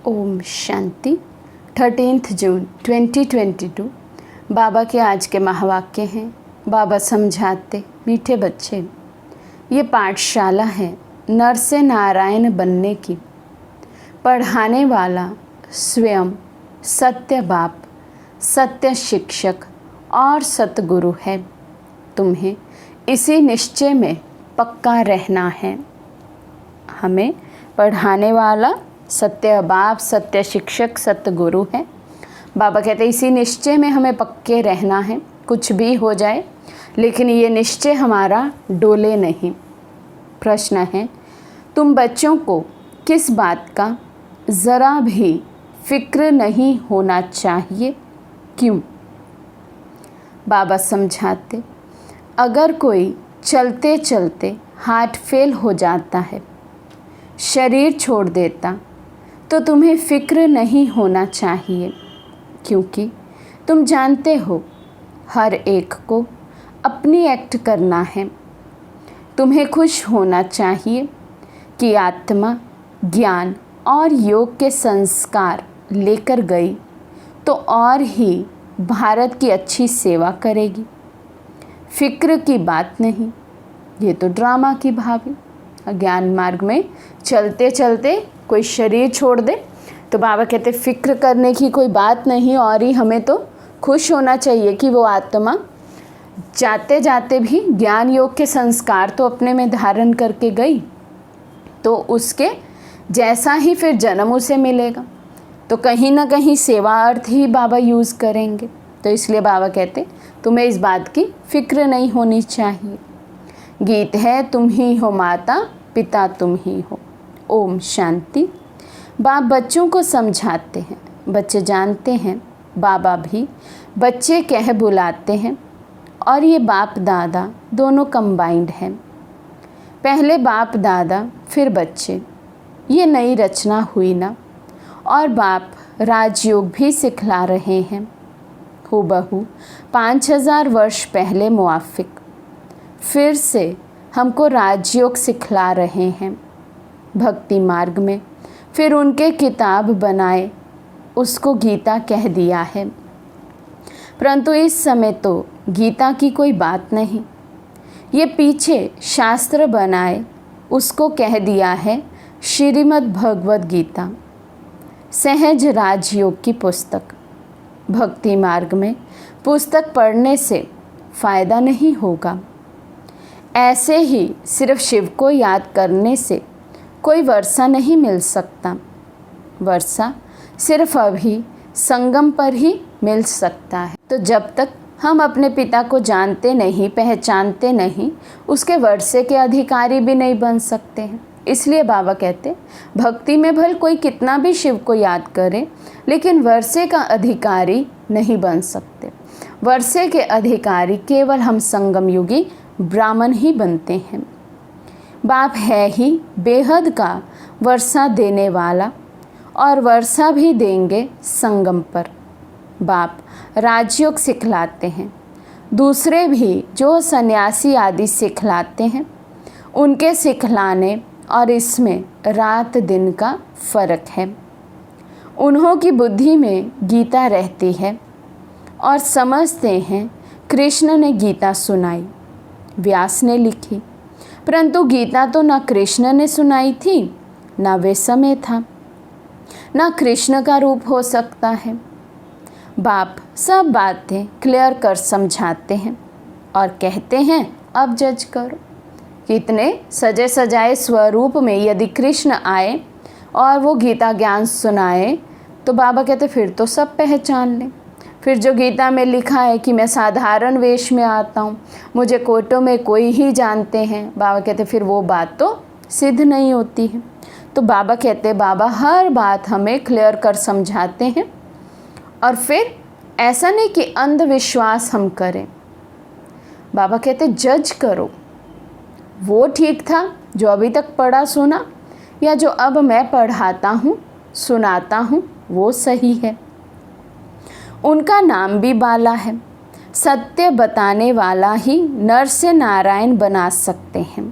ओम शांति। 13 जून 2022 बाबा के आज के महावाक्य हैं। बाबा समझाते, मीठे बच्चे, ये पाठशाला है नर से नारायण बनने की। पढ़ाने वाला स्वयं सत्य बाप, सत्य शिक्षक और सतगुरु है। तुम्हें इसी निश्चय में पक्का रहना है। हमें पढ़ाने वाला सत्य बाप, सत्य शिक्षक, सतगुरु है। बाबा कहते हैं इसी निश्चय में हमें पक्के रहना है। कुछ भी हो जाए लेकिन ये निश्चय हमारा डोले नहीं। प्रश्न है, तुम बच्चों को किस बात का ज़रा भी फिक्र नहीं होना चाहिए, क्यों? बाबा समझाते, अगर कोई चलते चलते हार्ट फेल हो जाता है, शरीर छोड़ देता, तो तुम्हें फ़िक्र नहीं होना चाहिए, क्योंकि तुम जानते हो हर एक को अपनी एक्ट करना है। तुम्हें खुश होना चाहिए कि आत्मा ज्ञान और योग के संस्कार लेकर गई तो और ही भारत की अच्छी सेवा करेगी। फ़िक्र की बात नहीं, ये तो ड्रामा की भाभी। ज्ञान मार्ग में चलते चलते कोई शरीर छोड़ दे तो बाबा कहते फ़िक्र करने की कोई बात नहीं, और ही हमें तो खुश होना चाहिए कि वो आत्मा जाते जाते भी ज्ञान योग के संस्कार तो अपने में धारण करके गई, तो उसके जैसा ही फिर जन्म उसे मिलेगा। तो कहीं ना कहीं सेवा अर्थ ही बाबा यूज़ करेंगे। तो इसलिए बाबा कहते तुम्हें इस बात की फ़िक्र नहीं होनी चाहिए। गीत है, तुम ही हो माता पिता तुम ही हो। ओम शांति। बाप बच्चों को समझाते हैं। बच्चे जानते हैं बाबा भी बच्चे कह बुलाते हैं, और ये बाप दादा दोनों कंबाइंड हैं। पहले बाप दादा फिर बच्चे, ये नई रचना हुई ना। और बाप राजयोग भी सिखला रहे हैं, हूबहू 5000 वर्ष पहले मुआफिक फिर से हमको राजयोग सिखला रहे हैं भक्ति मार्ग में। फिर उनके किताब बनाए, उसको गीता कह दिया है, परंतु इस समय तो गीता की कोई बात नहीं। ये पीछे शास्त्र बनाए, उसको कह दिया है श्रीमद् भगवद गीता, सहज राजयोग की पुस्तक। भक्ति मार्ग में पुस्तक पढ़ने से फ़ायदा नहीं होगा। ऐसे ही सिर्फ शिव को याद करने से कोई वर्षा नहीं मिल सकता। वर्षा सिर्फ अभी संगम पर ही मिल सकता है। तो जब तक हम अपने पिता को जानते नहीं, पहचानते नहीं, उसके वर्षे के अधिकारी भी नहीं बन सकते हैं। इसलिए बाबा कहते भक्ति में भले कोई कितना भी शिव को याद करे, लेकिन वर्षे का अधिकारी नहीं बन सकते। वर्षे के अधिकारी केवल हम संगम युगी ब्राह्मण ही बनते हैं। बाप है ही बेहद का वर्षा देने वाला, और वर्षा भी देंगे संगम पर। बाप राजयोग सिखलाते हैं। दूसरे भी जो सन्यासी आदि सिखलाते हैं, उनके सिखलाने और इसमें रात दिन का फ़र्क है। उन्हों की बुद्धि में गीता रहती है और समझते हैं कृष्ण ने गीता सुनाई, व्यास ने लिखी, परंतु गीता तो ना कृष्ण ने सुनाई थी, ना वे समय था, ना कृष्ण का रूप हो सकता है। बाप सब बातें क्लियर कर समझाते हैं और कहते हैं अब जज करो। कितने सजे सजाए स्वरूप में यदि कृष्ण आए और वो गीता ज्ञान सुनाए, तो बाबा कहते फिर तो सब पहचान लें। फिर जो गीता में लिखा है कि मैं साधारण वेश में आता हूँ, मुझे कोर्टों में कोई ही जानते हैं, बाबा कहते फिर वो बात तो सिद्ध नहीं होती है। तो बाबा कहते बाबा हर बात हमें क्लियर कर समझाते हैं, और फिर ऐसा नहीं कि अंधविश्वास हम करें। बाबा कहते जज करो, वो ठीक था जो अभी तक पढ़ा सुना, या जो अब मैं पढ़ाता हूँ सुनाता हूँ वो सही है। उनका नाम भी बाला है। सत्य बताने वाला ही नर से नारायण बना सकते हैं।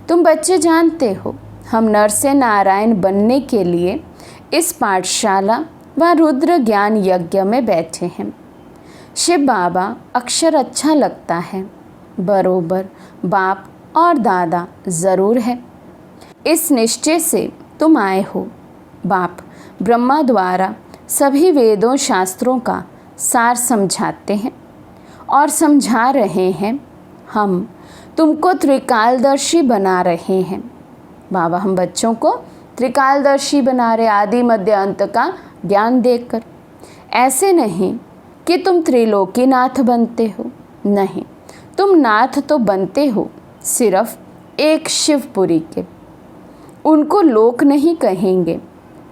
तुम बच्चे जानते हो हम नर से नारायण बनने के लिए इस पाठशाला व रुद्र ज्ञान यज्ञ में बैठे हैं। शिव बाबा अक्षर अच्छा लगता है, बरोबर बाप और दादा ज़रूर है। इस निश्चय से तुम आए हो। बाप ब्रह्मा द्वारा सभी वेदों शास्त्रों का सार समझाते हैं और समझा रहे हैं। हम तुमको त्रिकालदर्शी बना रहे हैं। बाबा हम बच्चों को त्रिकालदर्शी बना रहे, आदि मध्य अंत का ज्ञान देकर। ऐसे नहीं कि तुम त्रिलोकीनाथ बनते हो, नहीं, तुम नाथ तो बनते हो सिर्फ एक शिवपुरी के। उनको लोक नहीं कहेंगे,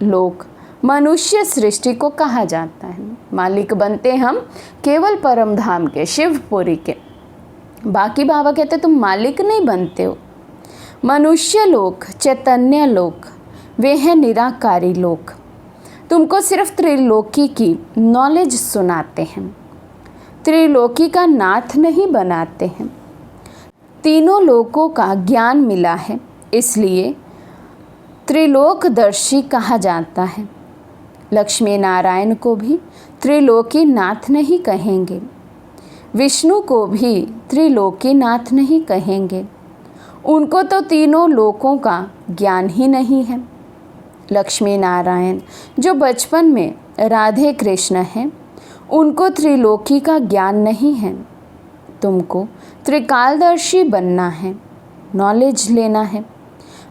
लोक मनुष्य सृष्टि को कहा जाता है। मालिक बनते हम केवल परम धाम के, शिवपुरी के। बाकी बाबा कहते तुम मालिक नहीं बनते हो। मनुष्य लोक, चैतन्य लोक, वे हैं निराकारी लोक। तुमको सिर्फ त्रिलोकी की नॉलेज सुनाते हैं, त्रिलोकी का नाथ नहीं बनाते हैं। तीनों लोकों का ज्ञान मिला है, इसलिए त्रिलोकदर्शी कहा जाता है। लक्ष्मी नारायण को भी त्रिलोकी नाथ नहीं कहेंगे, विष्णु को भी त्रिलोकी नाथ नहीं कहेंगे। उनको तो तीनों लोकों का ज्ञान ही नहीं है। लक्ष्मी नारायण जो बचपन में राधे कृष्ण हैं, उनको त्रिलोकी का ज्ञान नहीं है। तुमको त्रिकालदर्शी बनना है, नॉलेज लेना है।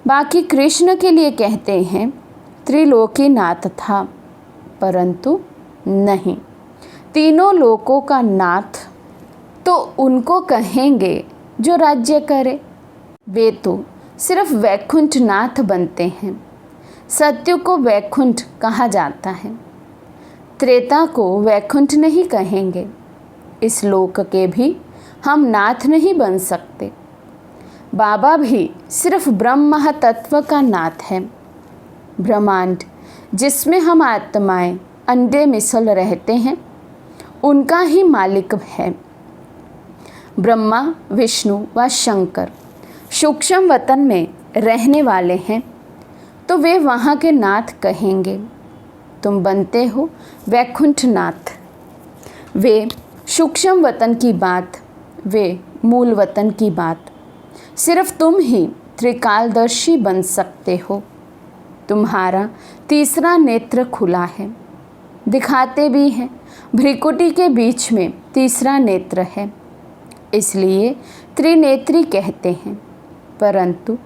बाकी कृष्ण के लिए कहते हैं त्रिलोकी नाथ था, परंतु नहीं, तीनों लोकों का नाथ तो उनको कहेंगे जो राज्य करे। वे तो सिर्फ वैकुंठ नाथ बनते हैं। सत्य को वैकुंठ कहा जाता है, त्रेता को वैकुंठ नहीं कहेंगे। इस लोक के भी हम नाथ नहीं बन सकते। बाबा भी सिर्फ ब्रह्म तत्व का नाथ है। ब्रह्मांड जिसमें हम आत्माएं अंडे मिसल रहते हैं, उनका ही मालिक है। ब्रह्मा, विष्णु व शंकर सूक्ष्म वतन में रहने वाले हैं, तो वे वहाँ के नाथ कहेंगे। तुम बनते हो वैकुंठ नाथ। वे सूक्ष्म वतन की बात, वे मूल वतन की बात, सिर्फ तुम ही त्रिकालदर्शी बन सकते हो। तुम्हारा तीसरा नेत्र खुला है, दिखाते भी हैं भ्रिकुटी के बीच में तीसरा नेत्र है, इसलिए त्रिनेत्री कहते हैं। परंतु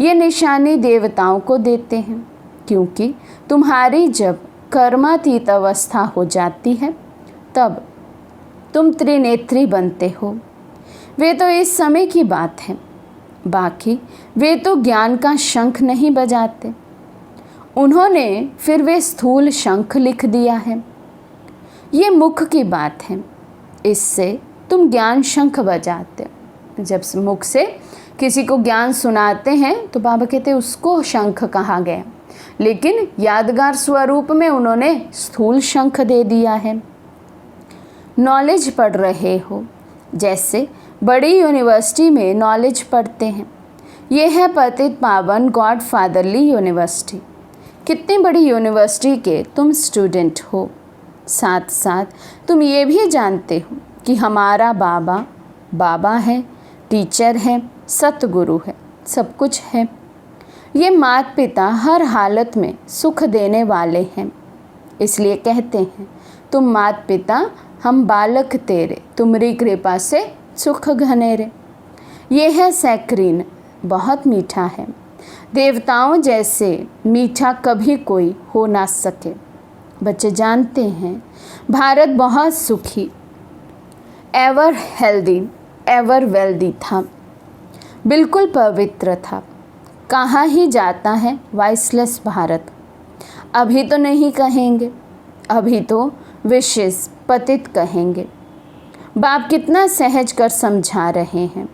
ये निशानी देवताओं को देते हैं, क्योंकि तुम्हारी जब कर्मातीत अवस्था हो जाती है, तब तुम त्रिनेत्री बनते हो। वे तो इस समय की बात है। बाकी वे तो ज्ञान का शंख नहीं बजाते। उन्होंने फिर वे स्थूल शंख लिख दिया है। ये मुख की बात है, इससे तुम ज्ञान शंख बजाते। जब मुख से किसी को ज्ञान सुनाते हैं तो बाबा कहते हैं उसको शंख कहा गया, लेकिन यादगार स्वरूप में उन्होंने स्थूल शंख दे दिया है। नॉलेज पढ़ रहे हो, जैसे बड़ी यूनिवर्सिटी में नॉलेज पढ़ते हैं। ये है पतित पावन गॉड फादरली यूनिवर्सिटी। कितनी बड़ी यूनिवर्सिटी के तुम स्टूडेंट हो। साथ साथ तुम ये भी जानते हो कि हमारा बाबा बाबा है, टीचर है, सतगुरु है, सब कुछ है। ये माता पिता हर हालत में सुख देने वाले हैं, इसलिए कहते हैं तुम माता पिता हम बालक तेरे, तुम्हारी कृपा से सुख घनेरे। ये है सैक्रीन, बहुत मीठा है। देवताओं जैसे मीठा कभी कोई हो ना सके। बच्चे जानते हैं भारत बहुत सुखी, एवर हेल्दी, एवर वेल्दी था, बिल्कुल पवित्र था। कहाँ ही जाता है वाइसलेस भारत। अभी तो नहीं कहेंगे, अभी तो विशेष पतित कहेंगे। बाप कितना सहज कर समझा रहे हैं।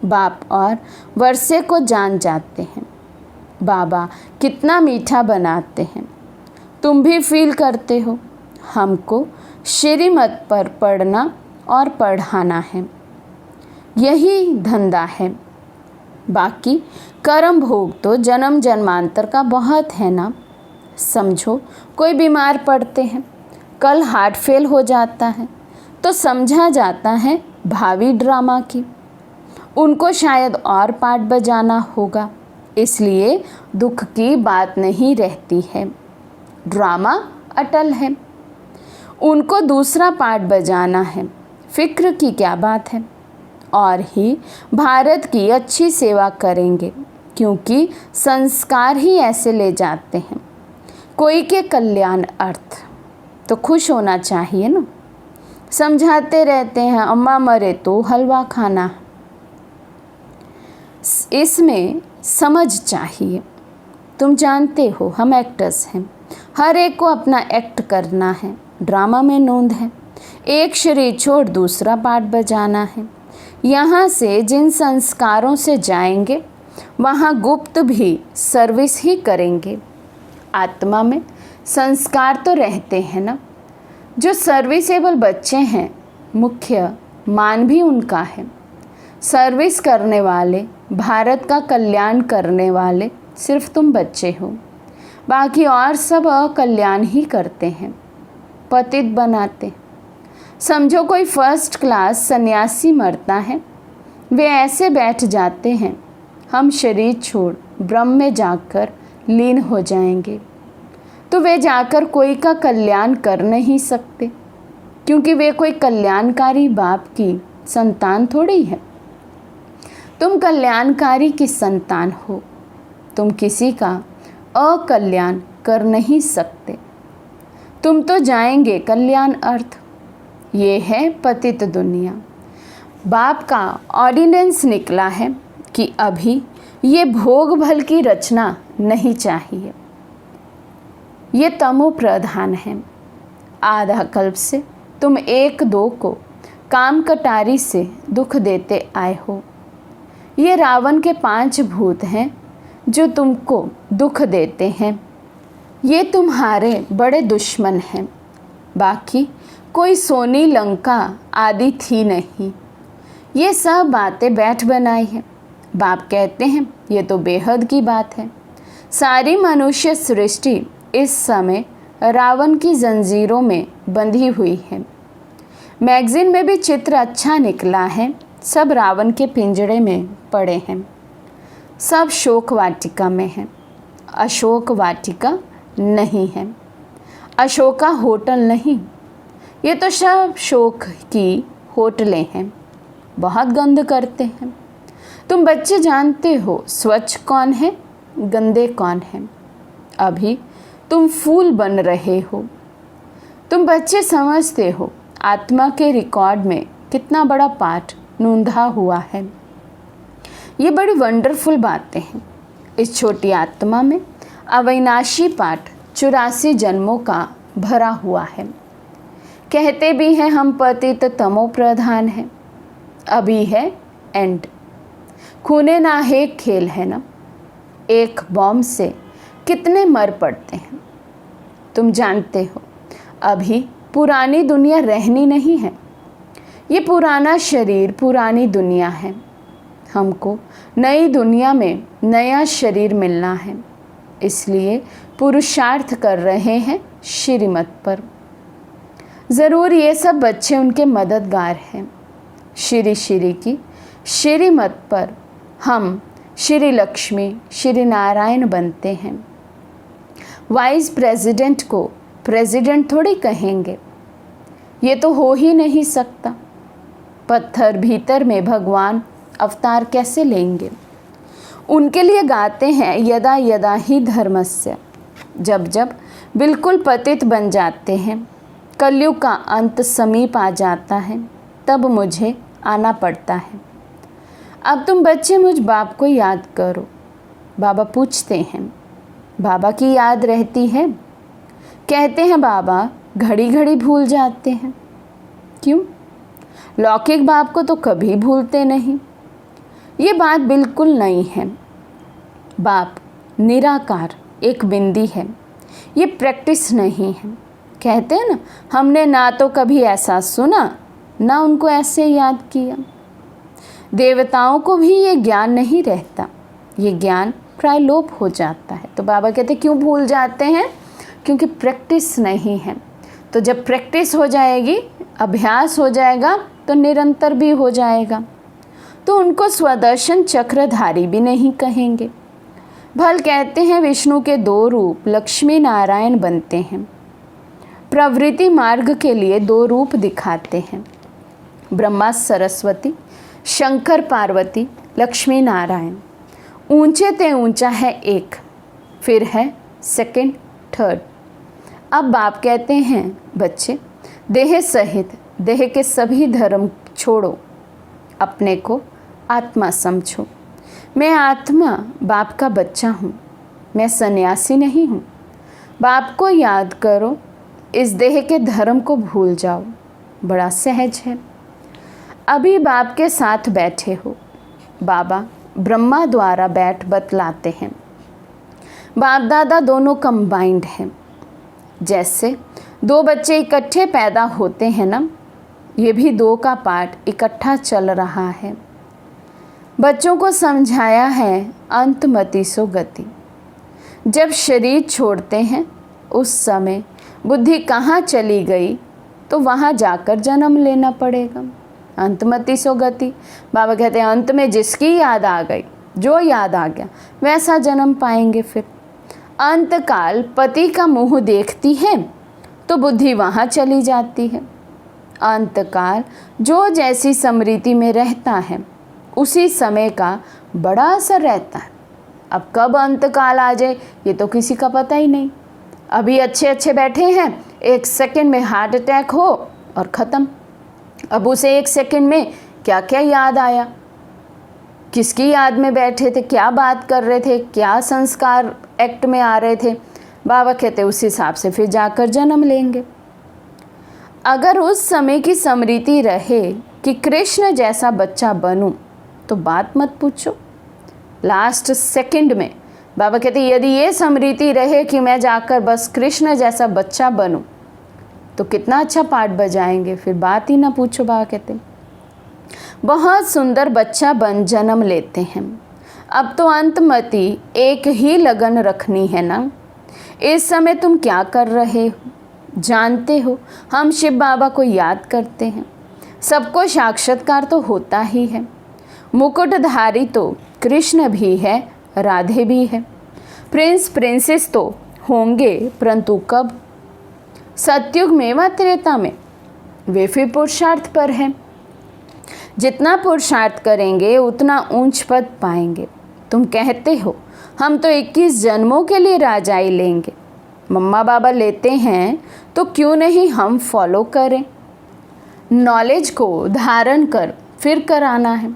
बाप और वर्षे को जान जाते हैं। बाबा कितना मीठा बनाते हैं, तुम भी फील करते हो। हमको श्रीमत पर पढ़ना और पढ़ाना है, यही धंधा है। बाकी कर्म भोग तो जन्म जन्मांतर का बहुत है ना। समझो कोई बीमार पड़ते हैं, कल हार्ट फेल हो जाता है, तो समझा जाता है भावी ड्रामा की, उनको शायद और पार्ट बजाना होगा, इसलिए दुख की बात नहीं रहती है, ड्रामा अटल है, उनको दूसरा पार्ट बजाना है, फिक्र की क्या बात है। और ही भारत की अच्छी सेवा करेंगे, क्योंकि संस्कार ही ऐसे ले जाते हैं कोई के कल्याण अर्थ। तो खुश होना चाहिए ना। समझाते रहते हैं अम्मा मरे तो हलवा खाना, इसमें समझ चाहिए। तुम जानते हो हम एक्टर्स हैं, हर एक को अपना एक्ट करना है, ड्रामा में नोंद है, एक शरीर छोड़ दूसरा पार्ट बजाना है। यहाँ से जिन संस्कारों से जाएंगे वहाँ गुप्त भी सर्विस ही करेंगे। आत्मा में संस्कार तो रहते हैं ना। जो सर्विसेबल बच्चे हैं, मुख्य मान भी उनका है। सर्विस करने वाले, भारत का कल्याण करने वाले सिर्फ तुम बच्चे हो, बाकी और सब अकल्याण ही करते हैं, पतित बनाते। समझो कोई फर्स्ट क्लास सन्यासी मरता है, वे ऐसे बैठ जाते हैं हम शरीर छोड़ ब्रह्म में जाकर लीन हो जाएंगे, तो वे जाकर कोई का कल्याण कर नहीं सकते, क्योंकि वे कोई कल्याणकारी बाप की संतान थोड़ी है। तुम कल्याणकारी की संतान हो, तुम किसी का अकल्याण कर नहीं सकते, तुम तो जाएंगे कल्याण अर्थ। ये है पतित दुनिया। बाप का ऑर्डिनेंस निकला है कि अभी ये भोग भल की रचना नहीं चाहिए, ये तमो प्रधान है। आधा कल्प से तुम एक दो को काम कटारी से दुख देते आए हो। ये रावण के 5 भूत हैं जो तुमको दुख देते हैं, ये तुम्हारे बड़े दुश्मन हैं। बाकी कोई सोनी लंका आदि थी नहीं, ये सब बातें बैठ बनाई हैं। बाप कहते हैं ये तो बेहद की बात है। सारी मनुष्य सृष्टि इस समय रावण की जंजीरों में बंधी हुई है। मैगजीन में भी चित्र अच्छा निकला है, सब रावण के पिंजड़े में पड़े हैं, सब शोक वाटिका में हैं। अशोक वाटिका नहीं है, अशोका होटल नहीं, ये तो सब शोक की होटलें हैं, बहुत गंद करते हैं। तुम बच्चे जानते हो स्वच्छ कौन है, गंदे कौन है। अभी तुम फूल बन रहे हो। तुम बच्चे समझते हो आत्मा के रिकॉर्ड में कितना बड़ा पाठ नोंधा हुआ है। ये बड़ी वंडरफुल बातें हैं। इस छोटी आत्मा में अविनाशी पाठ 84 जन्मों का भरा हुआ है। कहते भी हैं हम पतित तमो प्रधान हैं। अभी है एंड। खूने नाहेक खेल है ना। एक बॉम्ब से कितने मर पड़ते हैं तुम जानते हो। अभी पुरानी दुनिया रहनी नहीं है। ये पुराना शरीर पुरानी दुनिया है। हमको नई दुनिया में नया शरीर मिलना है, इसलिए पुरुषार्थ कर रहे हैं श्रीमत पर। ज़रूर ये सब बच्चे उनके मददगार हैं। श्री की श्रीमत पर हम श्री लक्ष्मी श्री नारायण बनते हैं। वाइस प्रेसिडेंट को प्रेसिडेंट थोड़ी कहेंगे, ये तो हो ही नहीं सकता। पत्थर भीतर में भगवान अवतार कैसे लेंगे। उनके लिए गाते हैं यदा यदा ही धर्मस्य। जब जब बिल्कुल पतित बन जाते हैं, कलयुग का अंत समीप आ जाता है, तब मुझे आना पड़ता है। अब तुम बच्चे मुझ बाप को याद करो। बाबा पूछते हैं बाबा की याद रहती है। कहते हैं बाबा घड़ी घड़ी भूल जाते हैं। क्यों? लौकिक बाप को तो कभी भूलते नहीं। ये बात बिल्कुल नहीं है। बाप निराकार एक बिंदी है, ये प्रैक्टिस नहीं है। कहते हैं ना, हमने ना तो कभी ऐसा सुना ना उनको ऐसे याद किया। देवताओं को भी ये ज्ञान नहीं रहता, ये ज्ञान प्राय लोप हो जाता है। तो बाबा कहते क्यों भूल जाते हैं? क्योंकि प्रैक्टिस नहीं है। तो जब प्रैक्टिस हो जाएगी, अभ्यास हो जाएगा, तो निरंतर भी हो जाएगा। तो उनको स्वदर्शन चक्रधारी भी नहीं कहेंगे। भल कहते हैं विष्णु के 2 रूप लक्ष्मी नारायण बनते हैं। प्रवृत्ति मार्ग के लिए 2 रूप दिखाते हैं, ब्रह्मा सरस्वती, शंकर पार्वती, लक्ष्मी नारायण। ऊंचे ते ऊंचा है एक, फिर है सेकंड, थर्ड। अब बाप कहते हैं बच्चे, देह सहित देह के सभी धर्म छोड़ो, अपने को आत्मा समझो। मैं आत्मा बाप का बच्चा हूँ, मैं सन्यासी नहीं हूँ। बाप को याद करो, इस देह के धर्म को भूल जाओ। बड़ा सहज है। अभी बाप के साथ बैठे हो, बाबा ब्रह्मा द्वारा बैठ बतलाते हैं। बाप दादा दोनों कंबाइंड हैं। जैसे 2 बच्चे इकट्ठे पैदा होते हैं ना, ये भी 2 का पार्ट इकट्ठा चल रहा है। बच्चों को समझाया है अंतमति सो गति। जब शरीर छोड़ते हैं उस समय बुद्धि कहाँ चली गई, तो वहाँ जाकर जन्म लेना पड़ेगा। अंतमति सो गति, बाबा कहते हैं अंत में जिसकी याद आ गई, जो याद आ गया वैसा जन्म पाएंगे। फिर अंतकाल पति का मुँह देखती है तो बुद्धि वहाँ चली जाती है। अंतकाल जो जैसी स्मृति में रहता है उसी समय का बड़ा असर रहता है। अब कब अंतकाल आ जाए ये तो किसी का पता ही नहीं। अभी अच्छे अच्छे बैठे हैं, 1 सेकंड में हार्ट अटैक हो और ख़त्म। अब उसे 1 सेकंड में क्या क्या याद आया, किसकी याद में बैठे थे, क्या बात कर रहे थे, क्या संस्कार एक्ट में आ रहे थे, बाबा कहते उस हिसाब से फिर जाकर जन्म लेंगे। अगर उस समय की स्मृति रहे कि कृष्ण जैसा बच्चा बनूं, तो बात मत पूछो। लास्ट सेकंड में बाबा कहते यदि ये स्मृति रहे कि मैं जाकर बस कृष्ण जैसा बच्चा बनूं, तो कितना अच्छा पाठ बजाएंगे, फिर बात ही ना पूछो। बाबा कहते बहुत सुंदर बच्चा बन जन्म लेते हैं। अब तो अंतमति एक ही लगन रखनी है ना। इस समय तुम क्या कर रहे हो जानते हो? हम शिव बाबा को याद करते हैं। सबको साक्षात्कार तो होता ही है। मुकुटधारी तो कृष्ण भी है, राधे भी है। प्रिंस प्रिंसेस तो होंगे, परंतु कब? सतयुग में व त्रेता में। वे फिर पुरुषार्थ पर हैं। जितना पुरुषार्थ करेंगे उतना ऊंच पद पाएंगे। तुम कहते हो हम तो 21 जन्मों के लिए राजाई लेंगे। मम्मा बाबा लेते हैं तो क्यों नहीं हम फॉलो करें? नॉलेज को धारण कर फिर कराना है।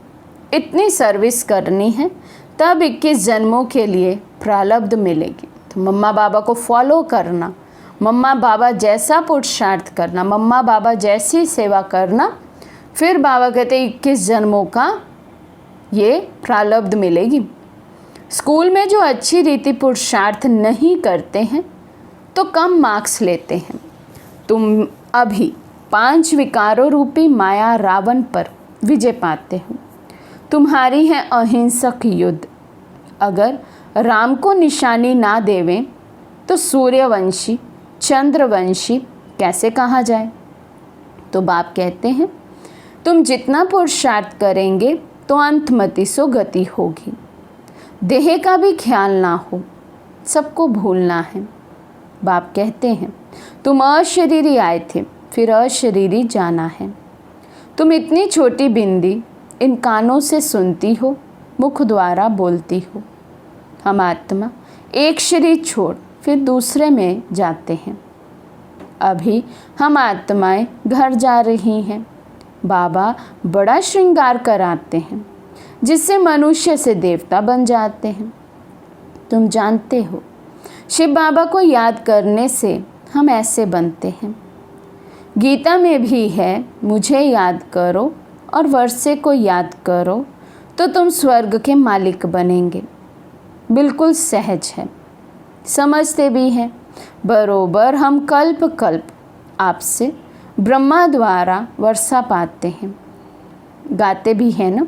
इतनी सर्विस करनी है, तब 21 जन्मों के लिए प्रारब्ध मिलेगी। तो मम्मा बाबा को फॉलो करना, मम्मा बाबा जैसा पुरुषार्थ करना, मम्मा बाबा जैसी सेवा करना, फिर बाबा कहते 21 जन्मों का ये प्रारब्ध मिलेगी। स्कूल में जो अच्छी रीति पुरुषार्थ नहीं करते हैं तो कम मार्क्स लेते हैं। तुम अभी 5 विकारों रूपी माया रावण पर विजय पाते हो। तुम्हारी है अहिंसक युद्ध। अगर राम को निशानी ना देवें तो सूर्यवंशी चंद्रवंशी कैसे कहा जाए? तो बाप कहते हैं तुम जितना पुरुषार्थ करेंगे तो अंतमति सो गति होगी। देह का भी ख्याल ना हो, सबको भूलना है। बाप कहते हैं तुम अशरीरी आए थे, फिर अशरीरी जाना है। तुम इतनी छोटी बिंदी इन कानों से सुनती हो, मुख द्वारा बोलती हो। हम आत्मा एक शरीर छोड़ फिर दूसरे में जाते हैं। अभी हम आत्माएं घर जा रही हैं। बाबा बड़ा श्रृंगार कराते हैं जिससे मनुष्य से देवता बन जाते हैं। तुम जानते हो शिव बाबा को याद करने से हम ऐसे बनते हैं। गीता में भी है मुझे याद करो और वर्षे को याद करो तो तुम स्वर्ग के मालिक बनेंगे। बिल्कुल सहज है, समझते भी हैं। बरोबर हम कल्प कल्प आपसे ब्रह्मा द्वारा वर्षा पाते हैं। गाते भी हैं ना,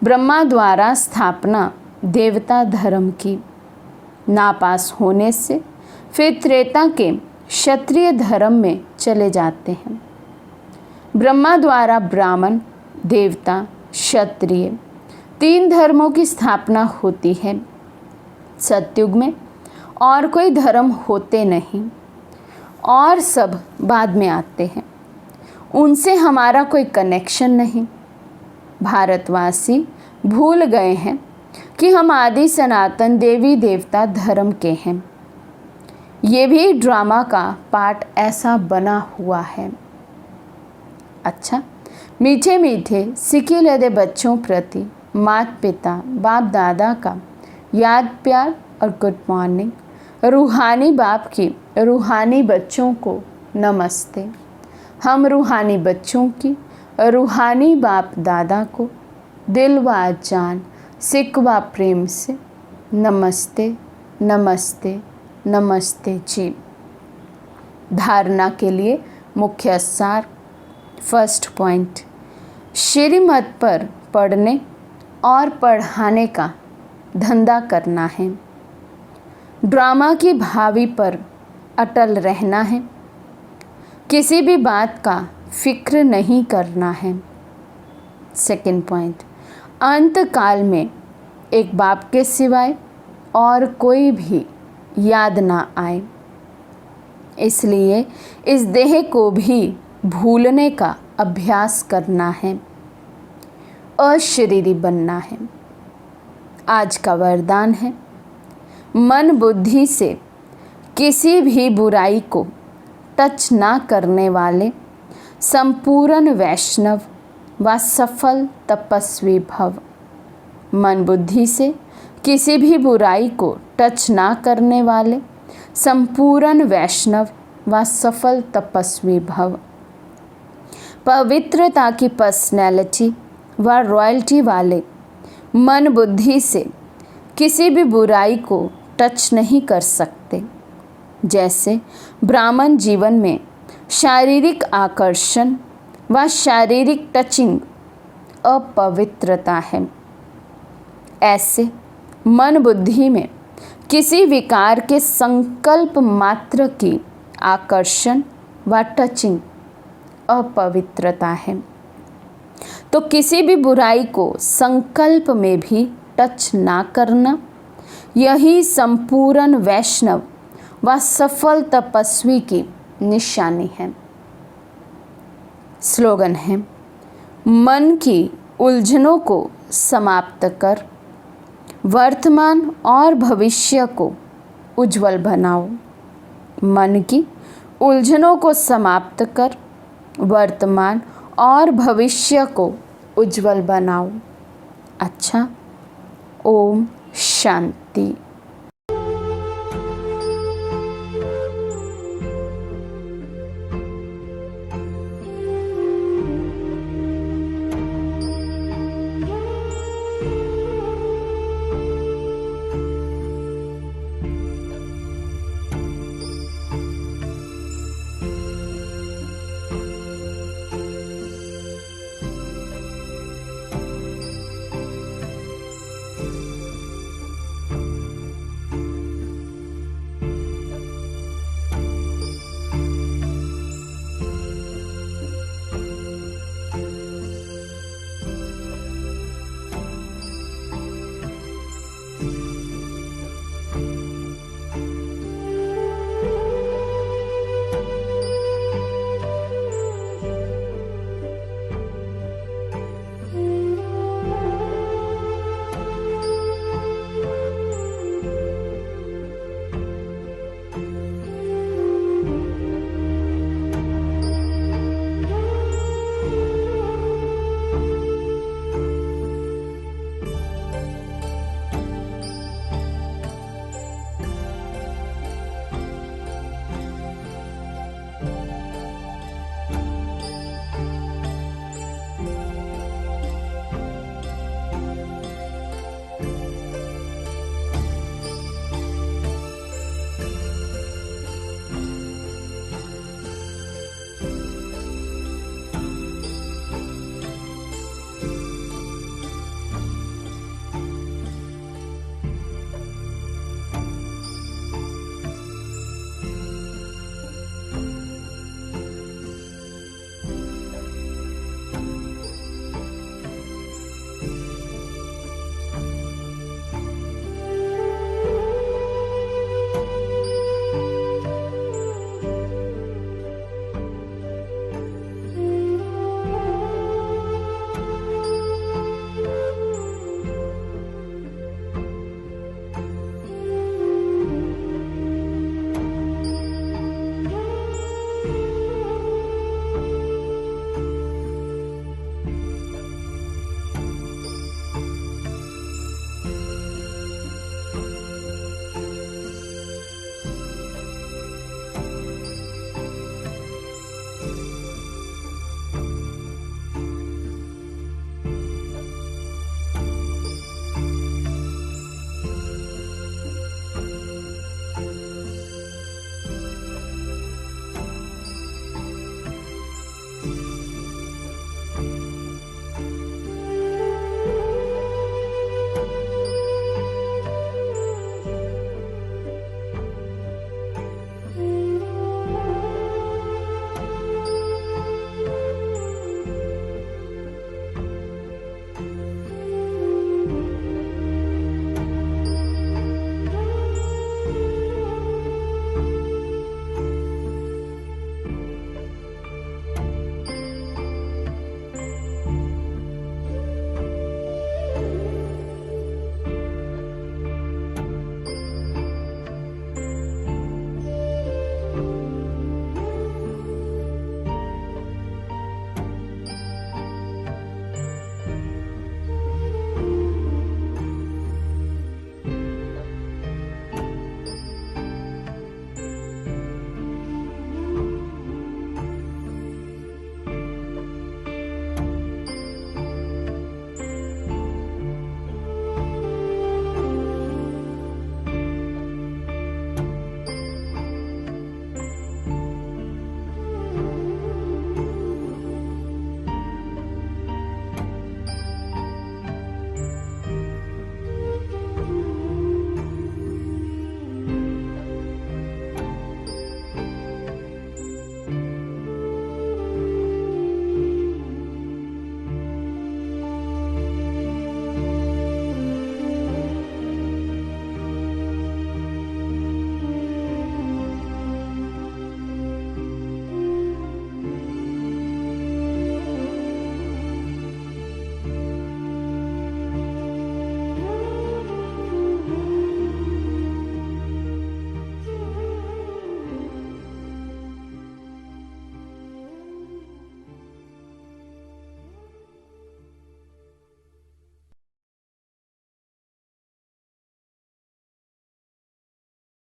ब्रह्मा द्वारा स्थापना देवता धर्म की। नापास होने से फिर त्रेता के क्षत्रिय धर्म में चले जाते हैं। ब्रह्मा द्वारा ब्राह्मण, देवता, क्षत्रिय 3 धर्मों की स्थापना होती है। सतयुग में और कोई धर्म होते नहीं और सब बाद में आते हैं, उनसे हमारा कोई कनेक्शन नहीं। भारतवासी भूल गए हैं कि हम आदि सनातन देवी देवता धर्म के हैं। ये भी ड्रामा का पार्ट ऐसा बना हुआ है। अच्छा, मीठे मीठे सिके लदे बच्चों प्रति माता पिता बाप दादा का याद प्यार और गुड मॉर्निंग। रूहानी बाप की रूहानी बच्चों को नमस्ते। हम रूहानी बच्चों की रूहानी बाप दादा को दिल व जान सिक व प्रेम से नमस्ते नमस्ते नमस्ते जी। धारणा के लिए मुख्य सार। फर्स्ट पॉइंट, श्रीमत पर पढ़ने और पढ़ाने का धंधा करना है। ड्रामा की भावी पर अटल रहना है। किसी भी बात का फिक्र नहीं करना है। सेकंड पॉइंट, अंत काल में एक बाप के सिवाय और कोई भी याद ना आए, इसलिए इस देह को भी भूलने का अभ्यास करना है, अशरीरी बनना है। आज का वरदान है, मन बुद्धि से किसी भी बुराई को टच ना करने वाले संपूर्ण वैष्णव व सफल तपस्वी भव। मन बुद्धि से किसी भी बुराई को टच ना करने वाले संपूर्ण वैष्णव व सफल तपस्वी भव। पवित्रता की पर्सनैलिटी व रॉयल्टी वाले मन बुद्धि से किसी भी बुराई को टच नहीं कर सकते। जैसे ब्राह्मण जीवन में शारीरिक आकर्षण व शारीरिक टचिंग अपवित्रता है, ऐसे मन बुद्धि में किसी विकार के संकल्प मात्र की आकर्षण व टचिंग अपवित्रता है। तो किसी भी बुराई को संकल्प में भी टच ना करना, यही संपूर्ण वैष्णव व सफल तपस्वी की निशानी है। स्लोगन है, मन की उलझनों को समाप्त कर वर्तमान और भविष्य को उज्जवल बनाओ। मन की उलझनों को समाप्त कर वर्तमान और भविष्य को उज्जवल बनाओ। अच्छा, ओम शांति।